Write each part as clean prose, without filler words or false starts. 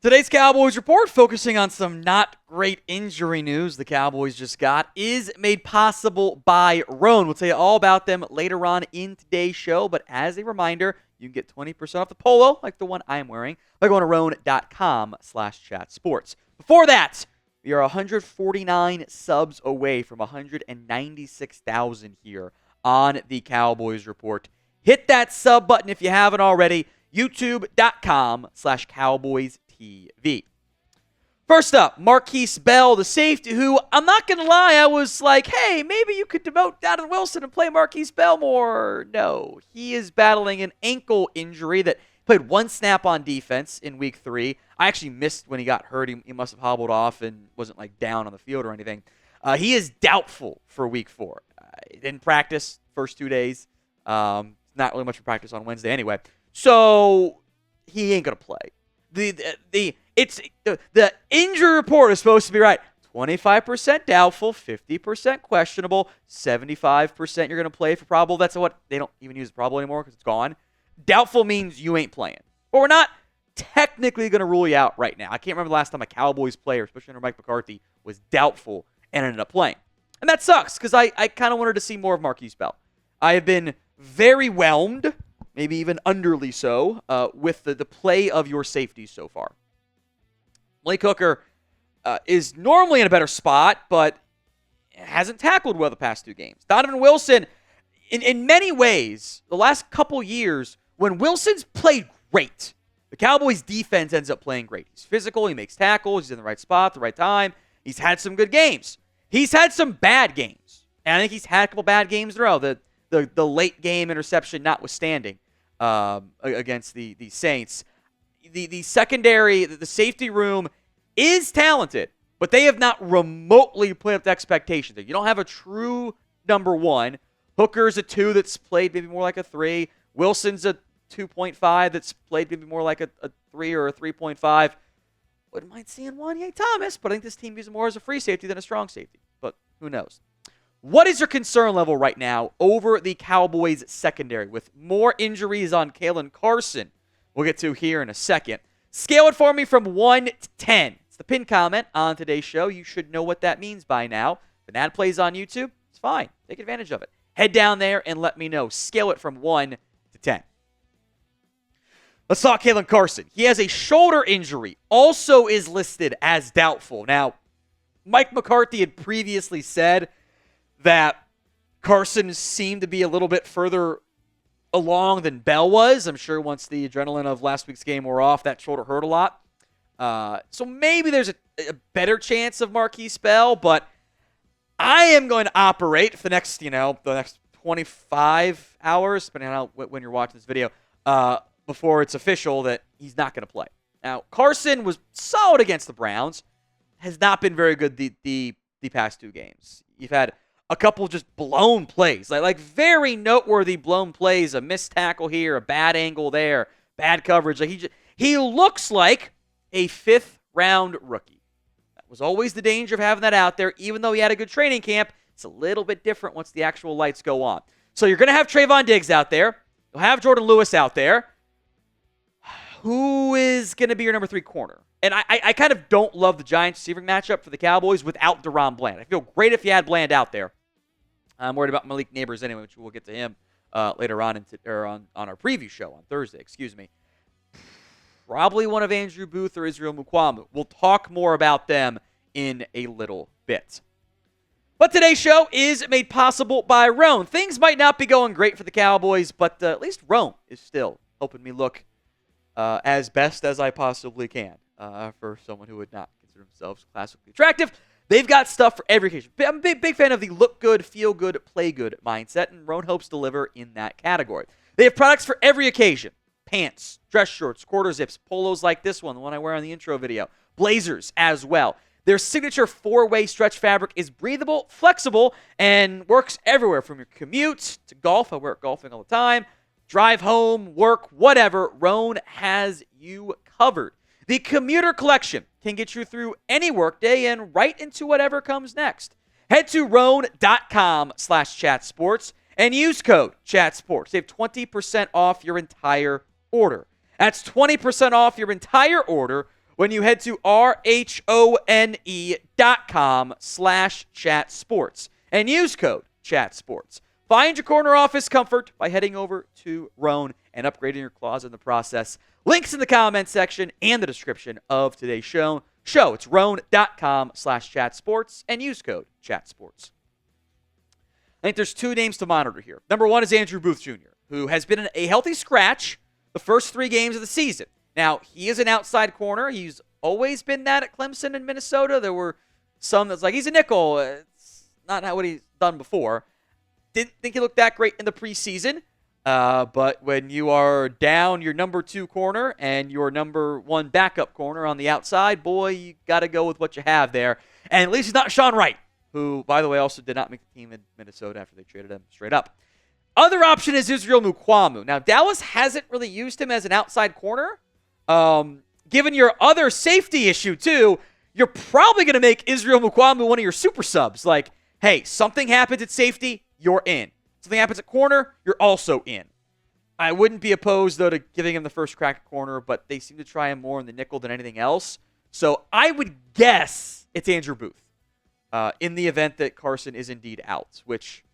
Today's Cowboys report, focusing on some not great injury news the Cowboys just got, is made possible by Roan. We'll tell you all about them later on in today's show, but as a reminder, you can get 20% off the polo, like the one I am wearing, by going to roan.com/chatsports. Before that, we are 149 subs away from 196,000 here on the Cowboys report. Hit that sub button if you haven't already. YouTube.com/Cowboys TV. First up, Markquese Bell, the safety, who, I'm not going to lie, I was like, hey, maybe you could demote Donovan Wilson and play Markquese Bell more. No, he is battling an ankle injury that played one snap on defense in week 3. I actually missed when he got hurt. He must have hobbled off and wasn't like down on the field or anything. He is doubtful for week 4. He didn't practice first 2 days. Not really much for practice on Wednesday anyway. So he ain't going to play. The injury report is supposed to be right. 25% doubtful, 50% questionable, 75% you're going to play for probable. That's what they don't even use probable anymore because it's gone. Doubtful means you ain't playing. But we're not technically going to rule you out right now. I can't remember the last time a Cowboys player, especially under Mike McCarthy, was doubtful and ended up playing. And that sucks because I kind of wanted to see more of Markquese Bell. I have been very whelmed, maybe even underly so, with the play of your safeties so far. Malik Hooker is normally in a better spot, but hasn't tackled well the past 2 games. Donovan Wilson, in many ways, the last couple years, when Wilson's played great, the Cowboys' defense ends up playing great. He's physical, he makes tackles, he's in the right spot, the right time. He's had some good games. He's had some bad games. And I think he's had a couple bad games in a row, the late game interception notwithstanding. Against the Saints. The secondary, the safety room is talented, but they have not remotely played up to expectations. You don't have a true number 1. Hooker's a 2 that's played maybe more like a 3. Wilson's a 2.5 that's played maybe more like a 3 or a 3.5. Wouldn't mind seeing Wanye Thomas, but I think this team uses him more as a free safety than a strong safety. But who knows? What is your concern level right now over the Cowboys secondary with more injuries on Caelen Carson? We'll get to here in a second. Scale it for me from 1 to 10. It's the pinned comment on today's show. You should know what that means by now. If an ad plays on YouTube, it's fine. Take advantage of it. Head down there and let me know. Scale it from 1 to 10. Let's talk Caelen Carson. He has a shoulder injury. Also is listed as doubtful. Now, Mike McCarthy had previously said that Carson seemed to be a little bit further along than Bell was. I'm sure once the adrenaline of last week's game wore off, that shoulder hurt a lot. So maybe there's a better chance of Markquese Bell, but I am going to operate for the next 25 hours, depending on when you're watching this video, before it's official that he's not going to play. Now, Carson was solid against the Browns, has not been very good the past 2 games. You've had a couple just blown plays, like very noteworthy blown plays, a missed tackle here, a bad angle there, bad coverage. Like he looks like a 5th-round rookie. That was always the danger of having that out there. Even though he had a good training camp, it's a little bit different once the actual lights go on. So you're going to have Trayvon Diggs out there. You'll have Jordan Lewis out there. Who is going to be your number 3 corner? And I kind of don't love the Giants receiving matchup for the Cowboys without DaRon Bland. I feel great if you had Bland out there. I'm worried about Malik Neighbors anyway, which we'll get to him later on on our preview show on Thursday. Probably one of Andrew Booth or Israel Mukuamu. We'll talk more about them in a little bit. But today's show is made possible by Roan. Things might not be going great for the Cowboys, but at least Roan is still helping me look as best as I possibly can for someone who would not consider themselves classically attractive. They've got stuff for every occasion. I'm a big fan of the look good, feel good, play good mindset, and Roan hopes to deliver in that category. They have products for every occasion. Pants, dress shorts, quarter zips, polos like this one, the one I wear on the intro video, blazers as well. Their signature 4-way stretch fabric is breathable, flexible, and works everywhere from your commute to golf. I wear it golfing all the time. Drive home, work, whatever. Roan has you covered. The commuter collection can get you through any workday and right into whatever comes next. Head to roan.com/chatsports and use code CHATSPORTS. Save 20% off your entire order. That's 20% off your entire order when you head to rhone.com/chatsports and use code chatsports. Find your corner office comfort by heading over to Rhone and upgrading your closet in the process. Links in the comment section and the description of today's show. It's rhone.com/chatsports and use code chatsports. I think there's two names to monitor here. Number one is Andrew Booth Jr., who has been a healthy scratch the first 3 games of the season. Now, he is an outside corner. He's always been that at Clemson and Minnesota. There were some that's like, he's a nickel. It's not what he's done before. Didn't think he looked that great in the preseason. But when you are down your number 2 corner and your number 1 backup corner on the outside, boy, you got to go with what you have there. And at least he's not Sean Wright, who, by the way, also did not make the team in Minnesota after they traded him straight up. Other option is Israel Mukuamu. Now, Dallas hasn't really used him as an outside corner. Given your other safety issue, too, you're probably going to make Israel Mukuamu one of your super subs. Like, hey, something happens at safety, you're in. Something happens at corner, you're also in. I wouldn't be opposed, though, to giving him the first crack at corner, but they seem to try him more in the nickel than anything else. So I would guess it's Andrew Booth in the event that Carson is indeed out, which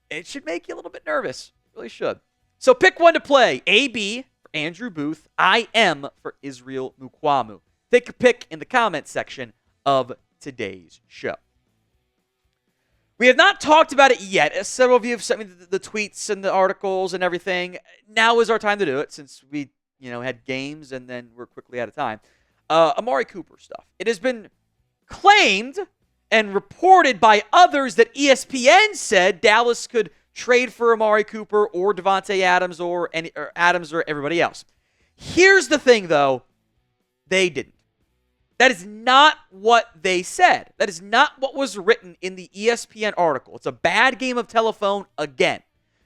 it should make you a little bit nervous. It really should. So pick one to play. AB for Andrew Booth. IM for Israel Mukuamu. Take your pick in the comment section of today's show. We have not talked about it yet. Several of you have sent me the tweets and the articles and everything. Now is our time to do it since we, had games and then we're quickly out of time. Amari Cooper stuff. It has been claimed and reported by others that ESPN said Dallas could trade for Amari Cooper or Davante Adams or Adams or everybody else. Here's the thing, though. They didn't. That is not what they said. That is not what was written in the ESPN article. It's a bad game of telephone again.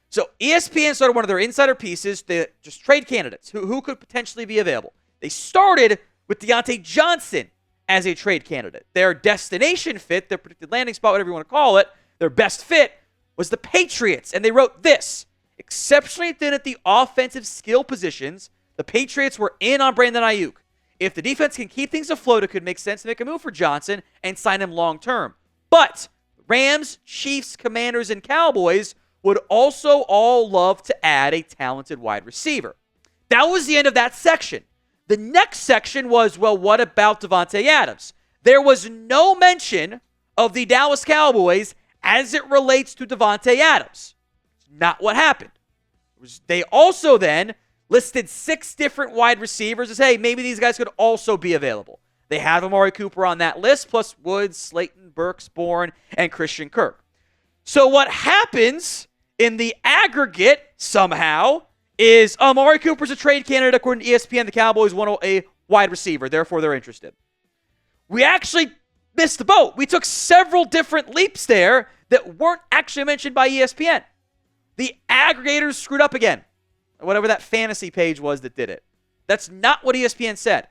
So ESPN started one of their insider pieces to just trade candidates who could potentially be available. They started with Deontay Johnson as a trade candidate. Their destination fit, their predicted landing spot, whatever you want to call it, their best fit was the Patriots. And they wrote this: exceptionally thin at the offensive skill positions, the Patriots were in on Brandon Aiyuk. If the defense can keep things afloat, it could make sense to make a move for Johnson and sign him long term. But Rams, Chiefs, Commanders, and Cowboys would also all love to add a talented wide receiver. That was the end of that section. The next section was, well, what about Davante Adams? There was no mention of the Dallas Cowboys as it relates to Davante Adams. Not what happened. They also then listed 6 different wide receivers as, hey, maybe these guys could also be available. They have Amari Cooper on that list, plus Woods, Slayton, Burks, Bourne, and Christian Kirk. So what happens in the aggregate, somehow, is Amari Cooper's a trade candidate. According to ESPN, the Cowboys want a wide receiver. Therefore, they're interested. We actually missed the boat. We took several different leaps there that weren't actually mentioned by ESPN. The aggregators screwed up again. Whatever that fantasy page was that did it. That's not what ESPN said.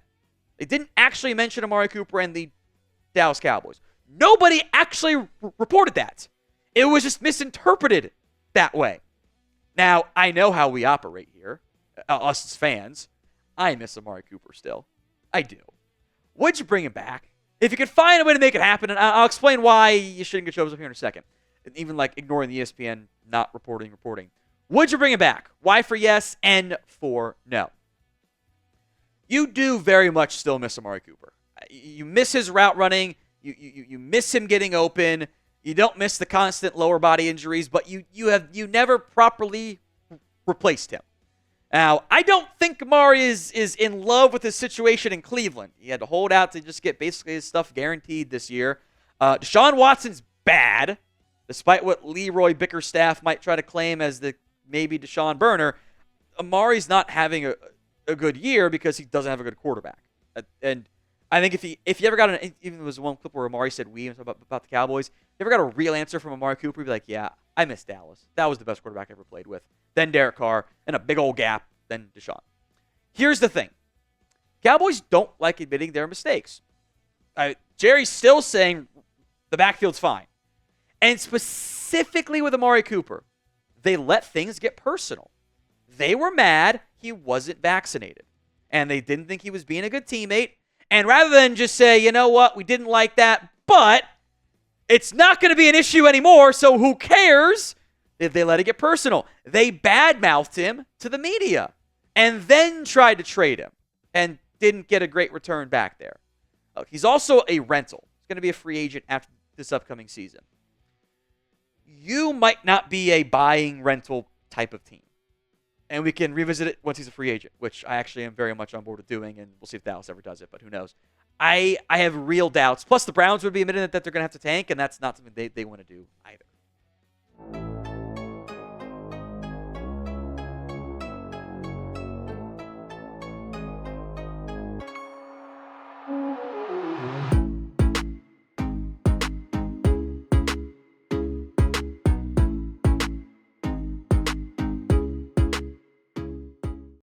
They didn't actually mention Amari Cooper and the Dallas Cowboys. Nobody actually reported that. It was just misinterpreted that way. Now, I know how we operate here, us as fans. I miss Amari Cooper still. I do. Would you bring him back? If you could find a way to make it happen, and I'll explain why you shouldn't get shows up here in a second. And even like ignoring the ESPN not reporting. Would you bring him back? Y for yes, N for no. You do very much still miss Amari Cooper. You miss his route running. You miss him getting open. You don't miss the constant lower body injuries, but you never properly replaced him. Now, I don't think Amari is in love with his situation in Cleveland. He had to hold out to just get basically his stuff guaranteed this year. Deshaun Watson's bad, despite what Leroy Bickerstaff might try to claim as the maybe Deshaun burner. Amari's not having a good year because he doesn't have a good quarterback. And I think if you ever got even there was one clip where Amari said about the Cowboys, if you ever got a real answer from Amari Cooper, he'd be like, yeah, I miss Dallas. That was the best quarterback I ever played with. Then Derek Carr, and a big old gap, then Deshaun. Here's the thing. Cowboys don't like admitting their mistakes. Jerry's still saying the backfield's fine. And specifically with Amari Cooper, they let things get personal. They were mad he wasn't vaccinated. And they didn't think he was being a good teammate. And rather than just say, you know what, we didn't like that, but it's not going to be an issue anymore, so who cares? They let it get personal. They badmouthed him to the media and then tried to trade him and didn't get a great return back there. He's also a rental. He's going to be a free agent after this upcoming season. You might not be a buying rental type of team. And we can revisit it once he's a free agent, which I actually am very much on board with doing, and we'll see if Dallas ever does it, but who knows. I have real doubts. Plus, the Browns would be admitting that they're going to have to tank, and that's not something they want to do either.